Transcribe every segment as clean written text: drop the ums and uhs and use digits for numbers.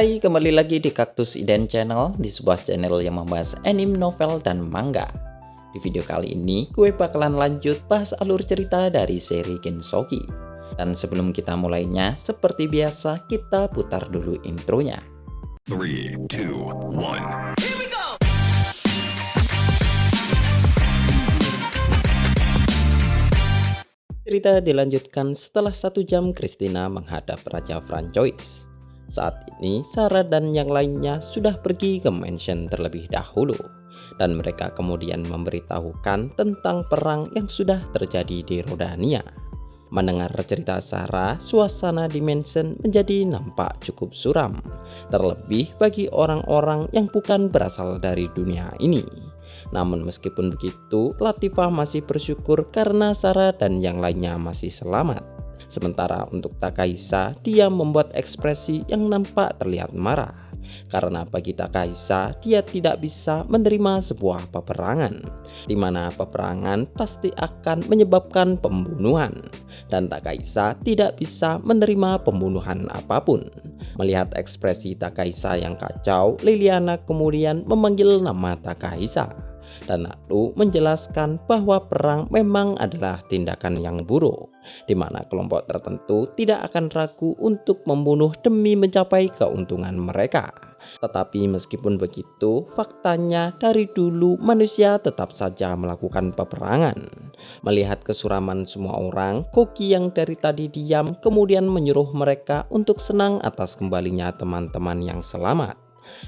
Hai, kembali lagi di Kaktus Iden Channel, di sebuah channel yang membahas anime, novel, dan manga. Di video kali ini, gue bakalan lanjut bahas alur cerita dari seri Gensoki. Dan sebelum kita mulainya, seperti biasa, kita putar dulu intronya. 3, 2, 1. Cerita dilanjutkan setelah 1 jam Christina menghadap Raja Francois. Saat ini Sarah dan yang lainnya sudah pergi ke mansion terlebih dahulu, dan mereka kemudian memberitahukan tentang perang yang sudah terjadi di Rodania. Mendengar cerita Sarah, suasana di mansion menjadi nampak cukup suram, terlebih bagi orang-orang yang bukan berasal dari dunia ini. Namun meskipun begitu, Latifah masih bersyukur karena Sarah dan yang lainnya masih selamat. Sementara untuk Takahisa, dia membuat ekspresi yang nampak terlihat marah. Karena bagi Takahisa, dia tidak bisa menerima sebuah peperangan, di mana peperangan pasti akan menyebabkan pembunuhan. Dan Takahisa tidak bisa menerima pembunuhan apapun. Melihat ekspresi Takahisa yang kacau, Liliana kemudian memanggil nama Takahisa dan lalu menjelaskan bahwa perang memang adalah tindakan yang buruk, di mana kelompok tertentu tidak akan ragu untuk membunuh demi mencapai keuntungan mereka. Tetapi meskipun begitu, faktanya dari dulu manusia tetap saja melakukan peperangan. Melihat kesuraman semua orang, Koki yang dari tadi diam kemudian menyuruh mereka untuk senang atas kembalinya teman-teman yang selamat,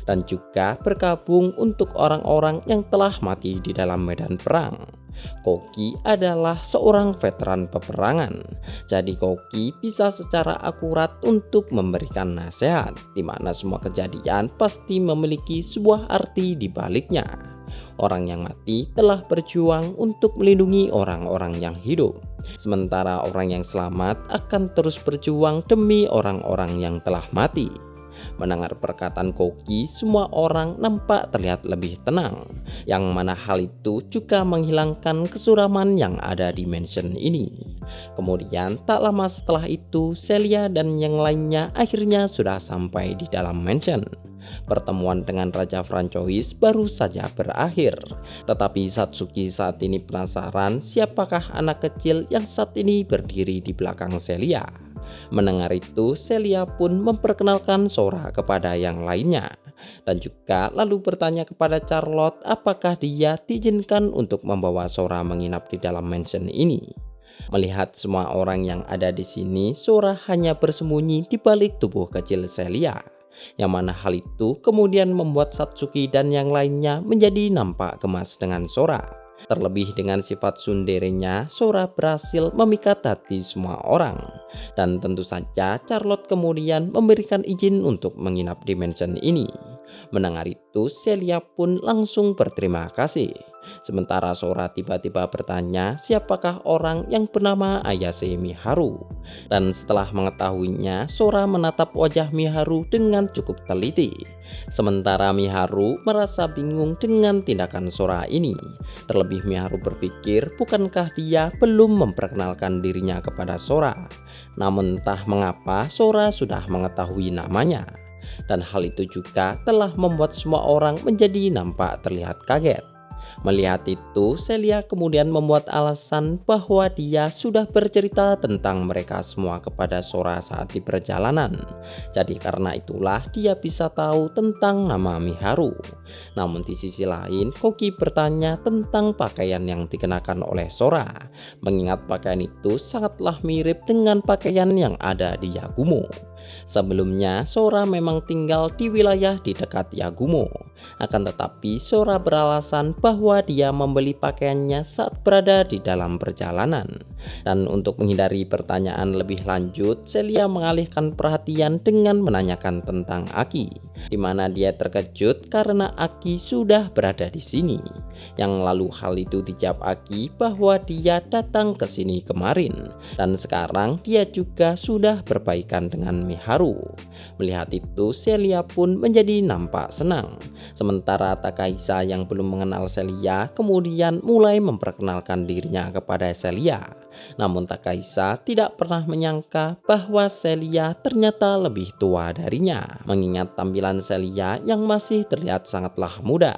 dan juga bergabung untuk orang-orang yang telah mati di dalam medan perang. Koki adalah seorang veteran peperangan, jadi Koki bisa secara akurat untuk memberikan nasihat, di mana semua kejadian pasti memiliki sebuah arti di baliknya. Orang yang mati telah berjuang untuk melindungi orang-orang yang hidup, sementara orang yang selamat akan terus berjuang demi orang-orang yang telah mati. Mendengar perkataan Koki, semua orang nampak terlihat lebih tenang, yang mana hal itu juga menghilangkan kesuraman yang ada di mansion ini. Kemudian tak lama setelah itu, Celia dan yang lainnya akhirnya sudah sampai di dalam mansion. Pertemuan dengan Raja Francois baru saja berakhir, tetapi Satsuki saat ini penasaran siapakah anak kecil yang saat ini berdiri di belakang Celia. Mendengar itu, Celia pun memperkenalkan Sora kepada yang lainnya, dan juga lalu bertanya kepada Charlotte apakah dia diizinkan untuk membawa Sora menginap di dalam mansion ini. Melihat semua orang yang ada di sini, Sora hanya bersembunyi di balik tubuh kecil Celia, yang mana hal itu kemudian membuat Satsuki dan yang lainnya menjadi nampak gemas dengan Sora. Terlebih dengan sifat tsunderenya, Sora berhasil memikat hati semua orang. Dan tentu saja Charlotte kemudian memberikan izin untuk menginap di mansion ini. Mendengar itu, Celia pun langsung berterima kasih. Sementara Sora tiba-tiba bertanya siapakah orang yang bernama Ayase Miharu. Dan setelah mengetahuinya, Sora menatap wajah Miharu dengan cukup teliti. Sementara Miharu merasa bingung dengan tindakan Sora ini. Terlebih Miharu berpikir bukankah dia belum memperkenalkan dirinya kepada Sora. Namun entah mengapa Sora sudah mengetahui namanya. Dan hal itu juga telah membuat semua orang menjadi nampak terlihat kaget. Melihat itu, Celia kemudian membuat alasan bahwa dia sudah bercerita tentang mereka semua kepada Sora saat di perjalanan. Jadi karena itulah dia bisa tahu tentang nama Miharu. Namun di sisi lain, Koki bertanya tentang pakaian yang dikenakan oleh Sora, mengingat pakaian itu sangatlah mirip dengan pakaian yang ada di Yagumo. Sebelumnya Sora memang tinggal di wilayah di dekat Yagumo. Akan tetapi Sora beralasan bahwa dia membeli pakaiannya saat berada di dalam perjalanan. Dan untuk menghindari pertanyaan lebih lanjut, Celia mengalihkan perhatian dengan menanyakan tentang Aki, di mana dia terkejut karena Aki sudah berada di sini. Yang lalu hal itu dijawab Aki bahwa dia datang ke sini kemarin, dan sekarang dia juga sudah berbaikan dengan Miharu. Melihat itu, Celia pun menjadi nampak senang. Sementara Takahisa yang belum mengenal Celia kemudian mulai memperkenalkan dirinya kepada Celia. Namun Takahisa tidak pernah menyangka bahwa Celia ternyata lebih tua darinya, mengingat tampilan Celia yang masih terlihat sangatlah muda.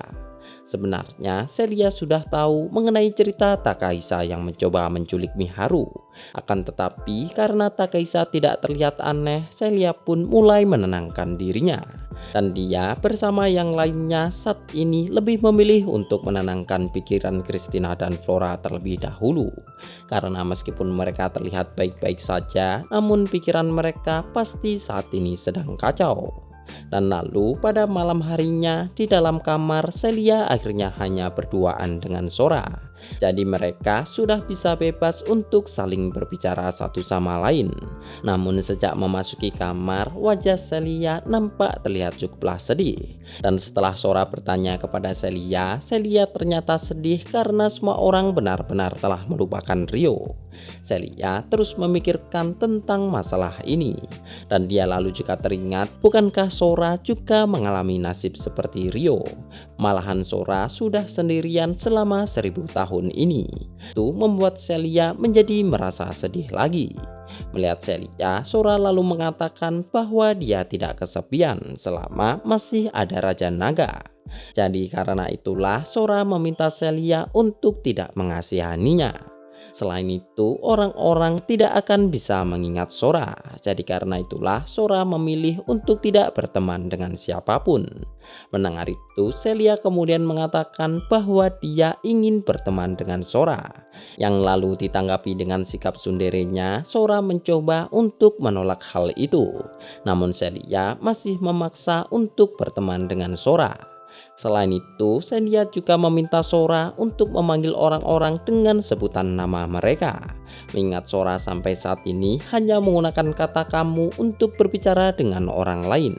Sebenarnya Celia sudah tahu mengenai cerita Takahisa yang mencoba menculik Miharu. Akan tetapi karena Takahisa tidak terlihat aneh, Celia pun mulai menenangkan dirinya. Dan dia bersama yang lainnya saat ini lebih memilih untuk menenangkan pikiran Christina dan Flora terlebih dahulu. Karena meskipun mereka terlihat baik-baik saja, namun pikiran mereka pasti saat ini sedang kacau. Dan lalu pada malam harinya di dalam kamar, Celia akhirnya hanya berduaan dengan Sora. Jadi mereka sudah bisa bebas untuk saling berbicara satu sama lain. Namun sejak memasuki kamar, wajah Celia nampak terlihat cukuplah sedih. Dan setelah Sora bertanya kepada Celia, Celia ternyata sedih karena semua orang benar-benar telah melupakan Ryo. Celia terus memikirkan tentang masalah ini. Dan dia lalu juga teringat, bukankah Sora juga mengalami nasib seperti Ryo? Malahan Sora sudah sendirian selama 1000 tahun ini. Itu membuat Celia menjadi merasa sedih lagi. Melihat Celia, Sora lalu mengatakan bahwa dia tidak kesepian selama masih ada Raja Naga. Jadi karena itulah Sora meminta Celia untuk tidak mengasihaninya. Selain itu, orang-orang tidak akan bisa mengingat Sora. Jadi karena itulah Sora memilih untuk tidak berteman dengan siapapun. Mendengar itu, Celia kemudian mengatakan bahwa dia ingin berteman dengan Sora. Yang lalu ditanggapi dengan sikap sunderenya, Sora mencoba untuk menolak hal itu. Namun Celia masih memaksa untuk berteman dengan Sora. Selain itu, Celia juga meminta Sora untuk memanggil orang-orang dengan sebutan nama mereka. Mengingat Sora sampai saat ini hanya menggunakan kata kamu untuk berbicara dengan orang lain,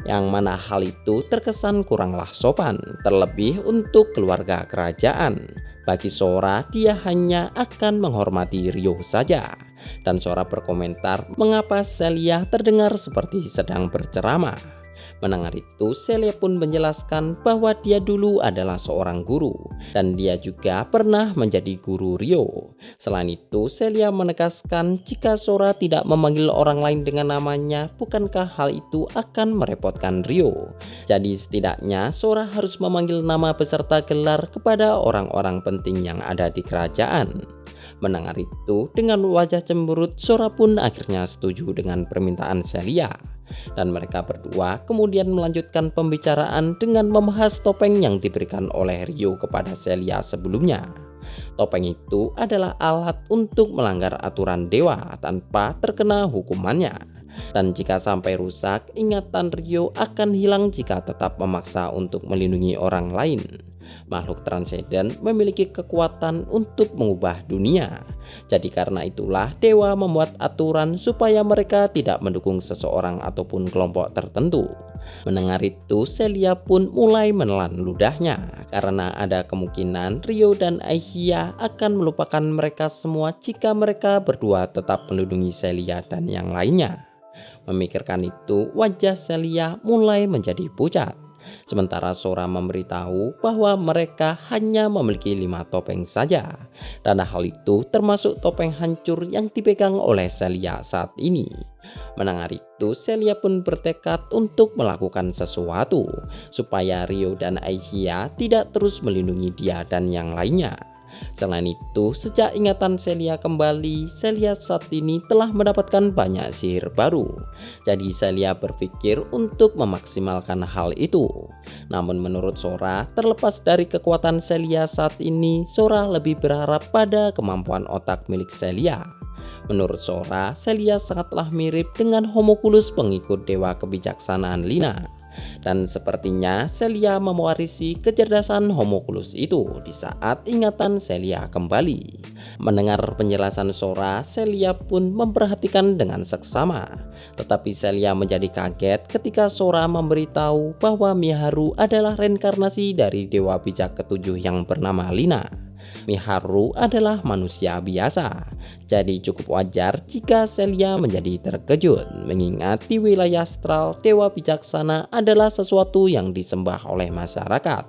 yang mana hal itu terkesan kuranglah sopan, terlebih untuk keluarga kerajaan. Bagi Sora, dia hanya akan menghormati Ryo saja. Dan Sora berkomentar mengapa Celia terdengar seperti sedang berceramah. Mendengar itu, Celia pun menjelaskan bahwa dia dulu adalah seorang guru dan dia juga pernah menjadi guru Ryo. Selain itu, Celia menegaskan jika Sora tidak memanggil orang lain dengan namanya, bukankah hal itu akan merepotkan Ryo? Jadi setidaknya Sora harus memanggil nama beserta gelar kepada orang-orang penting yang ada di kerajaan. Mendengar itu, dengan wajah cemberut, Sora pun akhirnya setuju dengan permintaan Celia. Dan mereka berdua kemudian melanjutkan pembicaraan dengan membahas topeng yang diberikan oleh Ryo kepada Celia sebelumnya. Topeng itu adalah alat untuk melanggar aturan dewa tanpa terkena hukumannya. Dan jika sampai rusak, ingatan Ryo akan hilang jika tetap memaksa untuk melindungi orang lain. Makhluk transenden memiliki kekuatan untuk mengubah dunia. Jadi karena itulah dewa membuat aturan supaya mereka tidak mendukung seseorang ataupun kelompok tertentu. Mendengar itu, Celia pun mulai menelan ludahnya karena ada kemungkinan Ryo dan Aishia akan melupakan mereka semua jika mereka berdua tetap melindungi Celia dan yang lainnya. Memikirkan itu, wajah Celia mulai menjadi pucat. Sementara Sora memberitahu bahwa mereka hanya memiliki 5 topeng saja. Dan hal itu termasuk topeng hancur yang dipegang oleh Celia saat ini. Mendengar itu, Celia pun bertekad untuk melakukan sesuatu supaya Ryo dan Aishia tidak terus melindungi dia dan yang lainnya. Selain itu, sejak ingatan Celia kembali, Celia saat ini telah mendapatkan banyak sihir baru. Jadi Celia berpikir untuk memaksimalkan hal itu. Namun menurut Sora, terlepas dari kekuatan Celia saat ini, Sora lebih berharap pada kemampuan otak milik Celia. Menurut Sora, Celia sangatlah mirip dengan Homunculus pengikut dewa kebijaksanaan Lina. Dan sepertinya Celia mewarisi kecerdasan Homunculus itu di saat ingatan Celia kembali. Mendengar penjelasan Sora, Celia pun memperhatikan dengan seksama. Tetapi Celia menjadi kaget ketika Sora memberitahu bahwa Miharu adalah reinkarnasi dari dewa bijak ketujuh yang bernama Lina. Miharu adalah manusia biasa. Jadi cukup wajar jika Celia menjadi terkejut, mengingat di wilayah astral dewa bijaksana adalah sesuatu yang disembah oleh masyarakat.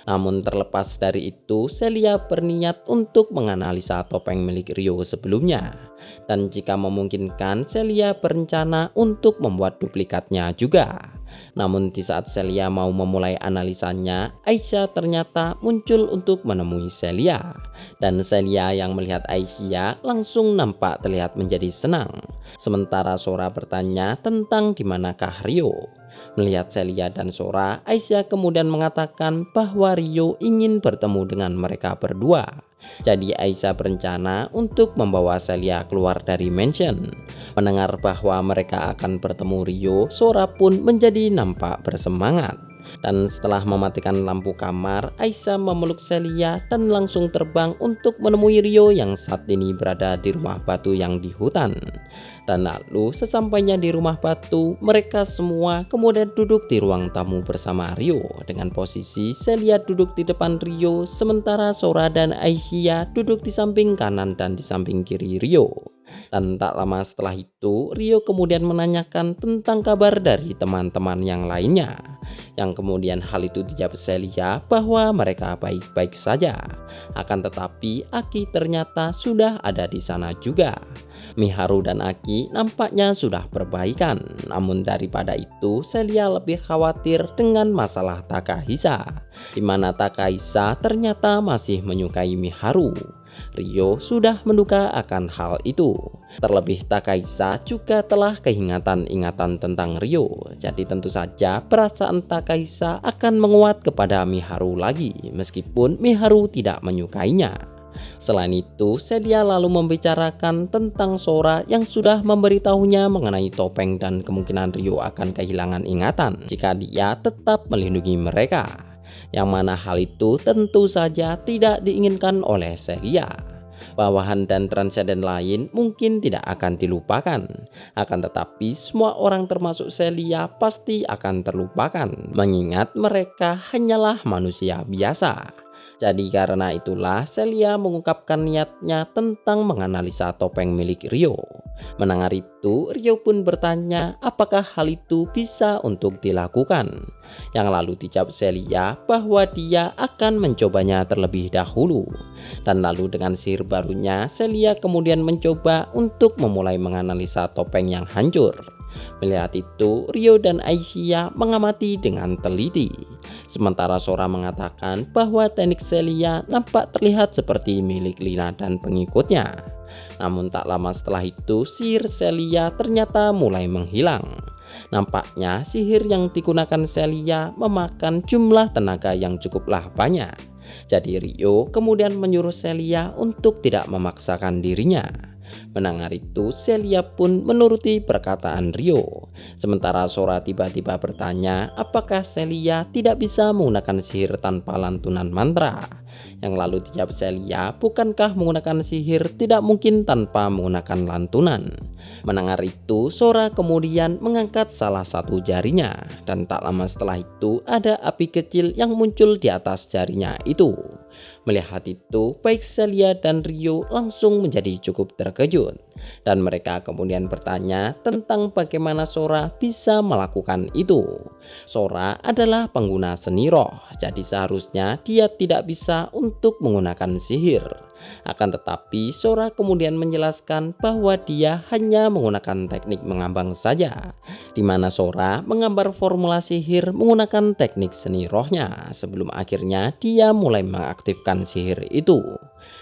Namun terlepas dari itu, Celia berniat untuk menganalisa topeng milik Rio sebelumnya. Dan jika memungkinkan, Celia berencana untuk membuat duplikatnya juga. Namun di saat Celia mau memulai analisanya, Aisyah ternyata muncul untuk menemui Celia. Dan Celia yang melihat Aisyah langsung nampak terlihat menjadi senang. Sementara Sora bertanya tentang di manakah Rio. Melihat Celia dan Sora, Aisyah kemudian mengatakan bahwa Rio ingin bertemu dengan mereka berdua. Jadi Aisyah berencana untuk membawa Celia keluar dari mansion. Mendengar bahwa mereka akan bertemu Rio, Sora pun menjadi nampak bersemangat. Dan setelah mematikan lampu kamar, Aisyah memeluk Celia dan langsung terbang untuk menemui Rio yang saat ini berada di rumah batu yang di hutan. Dan lalu sesampainya di rumah batu, mereka semua kemudian duduk di ruang tamu bersama Rio. Dengan posisi Celia duduk di depan Rio, sementara Sora dan Aisyah duduk di samping kanan dan di samping kiri Rio. Dan tak lama setelah itu, Rio kemudian menanyakan tentang kabar dari teman-teman yang lainnya. Yang kemudian hal itu dijawab Celia bahwa mereka baik-baik saja. Akan tetapi Aki ternyata sudah ada di sana juga. Miharu dan Aki nampaknya sudah berbaikan. Namun daripada itu, Celia lebih khawatir dengan masalah Takahisa, di mana Takahisa ternyata masih menyukai Miharu. Rio sudah menduga akan hal itu. Terlebih Takahisa juga telah keingatan-ingatan tentang Rio. Jadi tentu saja perasaan Takahisa akan menguat kepada Miharu lagi, meskipun Miharu tidak menyukainya. Selain itu, Celia lalu membicarakan tentang Sora yang sudah memberitahunya mengenai topeng dan kemungkinan Rio akan kehilangan ingatan jika dia tetap melindungi mereka. Yang mana hal itu tentu saja tidak diinginkan oleh Celia. Bawahan dan transenden lain mungkin tidak akan dilupakan. Akan tetapi semua orang termasuk Celia pasti akan terlupakan, mengingat mereka hanyalah manusia biasa. Jadi karena itulah Celia mengungkapkan niatnya tentang menganalisa topeng milik Rio. Mendengar itu, Rio pun bertanya apakah hal itu bisa untuk dilakukan. Yang lalu dijawab Celia bahwa dia akan mencobanya terlebih dahulu. Dan lalu dengan sihir barunya, Celia kemudian mencoba untuk memulai menganalisa topeng yang hancur. Melihat itu, Rio dan Aisyah mengamati dengan teliti. Sementara Sora mengatakan bahwa teknik Celia nampak terlihat seperti milik Lina dan pengikutnya. Namun tak lama setelah itu, sihir Celia ternyata mulai menghilang. Nampaknya sihir yang digunakan Celia memakan jumlah tenaga yang cukuplah banyak. Jadi Rio kemudian menyuruh Celia untuk tidak memaksakan dirinya. Mendengar itu, Celia pun menuruti perkataan Rio. Sementara Sora tiba-tiba bertanya apakah Celia tidak bisa menggunakan sihir tanpa lantunan mantra. Yang lalu dijawab Celia, bukankah menggunakan sihir tidak mungkin tanpa menggunakan lantunan? Mendengar itu, Sora kemudian mengangkat salah satu jarinya. Dan tak lama setelah itu, ada api kecil yang muncul di atas jarinya itu. Melihat itu, baik Celia dan Rio langsung menjadi cukup terkejut. Dan mereka kemudian bertanya tentang bagaimana Sora bisa melakukan itu. Sora adalah pengguna seni roh, jadi seharusnya dia tidak bisa untuk menggunakan sihir. Akan tetapi Sora kemudian menjelaskan bahwa dia hanya menggunakan teknik mengambang saja, di mana Sora menggambar formula sihir menggunakan teknik seni rohnya sebelum akhirnya dia mulai mengaktifkan sihir itu.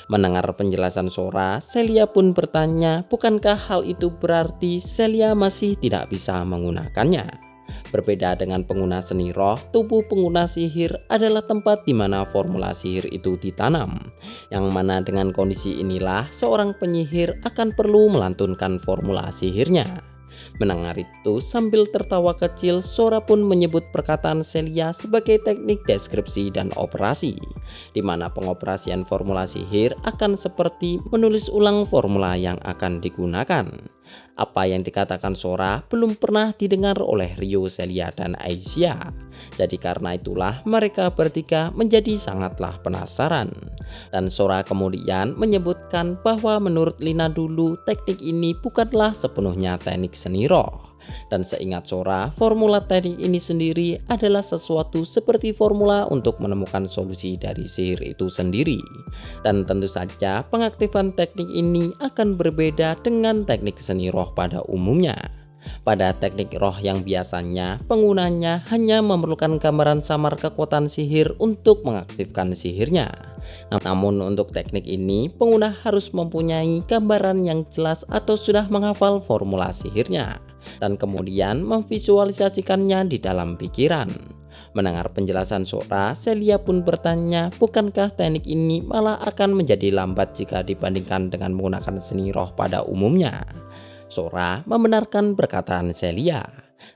Mendengar penjelasan Sora, Celia pun bertanya, bukankah hal itu berarti Celia masih tidak bisa menggunakannya? Berbeda dengan pengguna seni roh, tubuh pengguna sihir adalah tempat di mana formula sihir itu ditanam. Yang mana dengan kondisi inilah seorang penyihir akan perlu melantunkan formula sihirnya. Mendengar itu, sambil tertawa kecil, Sora pun menyebut perkataan Celia sebagai teknik deskripsi dan operasi, di mana pengoperasian formula sihir akan seperti menulis ulang formula yang akan digunakan. Apa yang dikatakan Sora belum pernah didengar oleh Rio, Celia, dan Aisyah. Jadi karena itulah mereka bertiga menjadi sangatlah penasaran. Dan Sora kemudian menyebutkan bahwa menurut Lina dulu teknik ini bukanlah sepenuhnya teknik seni roh. Dan seingat Sora, formula teknik ini sendiri adalah sesuatu seperti formula untuk menemukan solusi dari sihir itu sendiri. Dan tentu saja pengaktifan teknik ini akan berbeda dengan teknik seni roh pada umumnya. Pada teknik roh yang biasanya penggunanya hanya memerlukan gambaran samar kekuatan sihir untuk mengaktifkan sihirnya. Namun untuk teknik ini pengguna harus mempunyai gambaran yang jelas atau sudah menghafal formula sihirnya dan kemudian memvisualisasikannya di dalam pikiran. Mendengar penjelasan Sora, Celia pun bertanya, bukankah teknik ini malah akan menjadi lambat jika dibandingkan dengan menggunakan seni roh pada umumnya? Sora membenarkan perkataan Celia,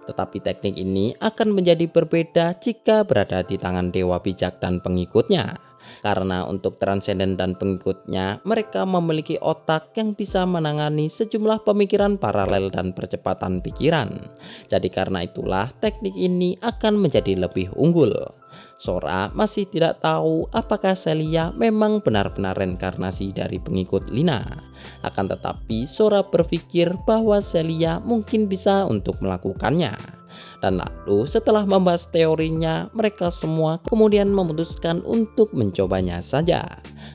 tetapi teknik ini akan menjadi berbeda jika berada di tangan dewa bijak dan pengikutnya. Karena untuk transenden dan pengikutnya, mereka memiliki otak yang bisa menangani sejumlah pemikiran paralel dan percepatan pikiran. Jadi karena itulah teknik ini akan menjadi lebih unggul. Sora masih tidak tahu apakah Celia memang benar-benar reinkarnasi dari pengikut Lina. Akan tetapi Sora berpikir bahwa Celia mungkin bisa untuk melakukannya. Dan lalu setelah membahas teorinya, mereka semua kemudian memutuskan untuk mencobanya saja.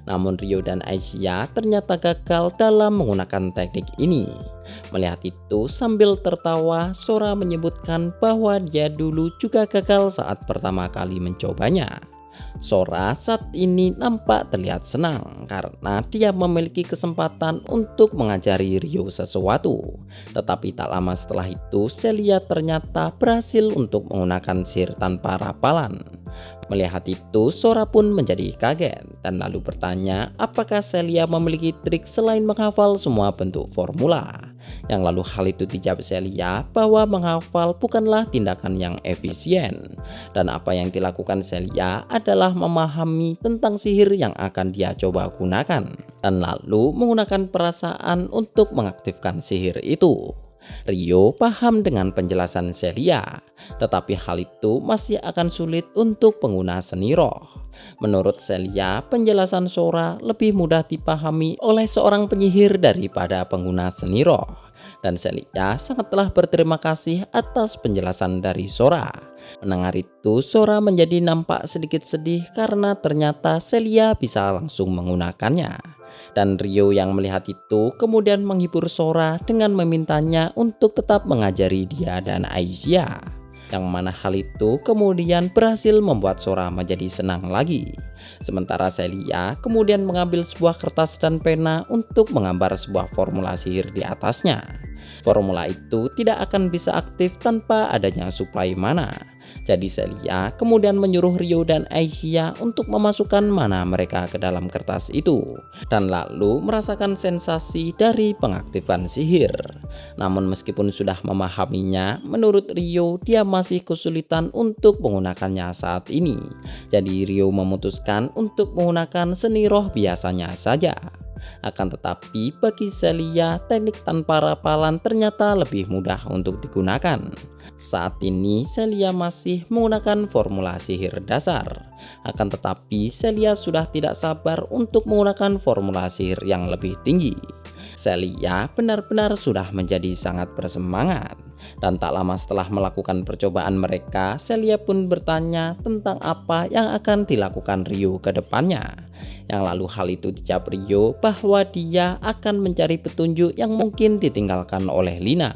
Namun Rio dan Aisyah ternyata gagal dalam menggunakan teknik ini. Melihat itu sambil tertawa, Sora menyebutkan bahwa dia dulu juga gagal saat pertama kali mencobanya. Sora saat ini nampak terlihat senang karena dia memiliki kesempatan untuk mengajari Rio sesuatu. Tetapi tak lama setelah itu Celia ternyata berhasil untuk menggunakan sihir tanpa rapalan. Melihat itu Sora pun menjadi kaget dan lalu bertanya apakah Celia memiliki trik selain menghafal semua bentuk formula. Yang lalu hal itu dijawab Celia bahwa menghafal bukanlah tindakan yang efisien. Dan apa yang dilakukan Celia adalah memahami tentang sihir yang akan dia coba gunakan. Dan lalu menggunakan perasaan untuk mengaktifkan sihir itu. Rio paham dengan penjelasan Celia, tetapi hal itu masih akan sulit untuk pengguna seni roh. Menurut Celia, penjelasan Sora lebih mudah dipahami oleh seorang penyihir daripada pengguna seni roh. Dan Celia sangatlah berterima kasih atas penjelasan dari Sora. Mendengar itu, Sora menjadi nampak sedikit sedih karena ternyata Celia bisa langsung menggunakannya. Dan Rio yang melihat itu kemudian menghibur Sora dengan memintanya untuk tetap mengajari dia dan Aisyah. Yang mana hal itu kemudian berhasil membuat Sora menjadi senang lagi. Sementara Celia kemudian mengambil sebuah kertas dan pena untuk menggambar sebuah formula sihir di atasnya. Formula itu tidak akan bisa aktif tanpa adanya suplai mana. Jadi Celia kemudian menyuruh Rio dan Aisyah untuk memasukkan mana mereka ke dalam kertas itu dan lalu merasakan sensasi dari pengaktifan sihir. Namun meskipun sudah memahaminya, menurut Rio dia masih kesulitan untuk menggunakannya saat ini. Jadi Rio memutuskan untuk menggunakan seni roh biasanya saja. Akan tetapi bagi Celia teknik tanpa rapalan ternyata lebih mudah untuk digunakan. Saat ini Celia masih menggunakan formula sihir dasar. Akan tetapi Celia sudah tidak sabar untuk menggunakan formula sihir yang lebih tinggi. Celia benar-benar sudah menjadi sangat bersemangat. Dan tak lama setelah melakukan percobaan mereka, Celia pun bertanya tentang apa yang akan dilakukan Rio ke depannya. Yang lalu hal itu dijawab Rio bahwa dia akan mencari petunjuk yang mungkin ditinggalkan oleh Lina.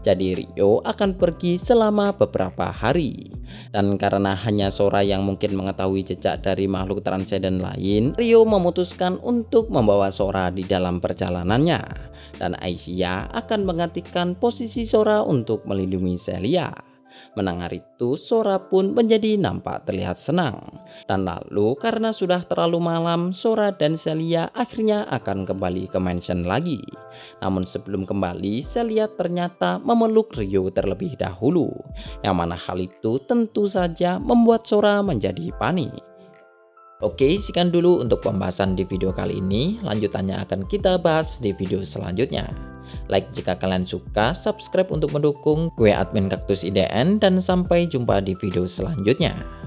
Jadi Rio akan pergi selama beberapa hari. Dan karena hanya Sora yang mungkin mengetahui jejak dari makhluk transenden lain, Rio memutuskan untuk membawa Sora di dalam perjalanannya. Dan Aisyah akan menggantikan posisi Sora untuk melindungi Celia. Mendengar itu Sora pun menjadi nampak terlihat senang. Dan lalu karena sudah terlalu malam, Sora dan Celia akhirnya akan kembali ke mansion lagi. Namun sebelum kembali, Celia ternyata memeluk Rio terlebih dahulu. Yang mana hal itu tentu saja membuat Sora menjadi panik. Oke, sekian dulu untuk pembahasan di video kali ini. Lanjutannya akan kita bahas di video selanjutnya. Like jika kalian suka, subscribe untuk mendukung. Gue admin Kaktus IDN dan sampai jumpa di video selanjutnya.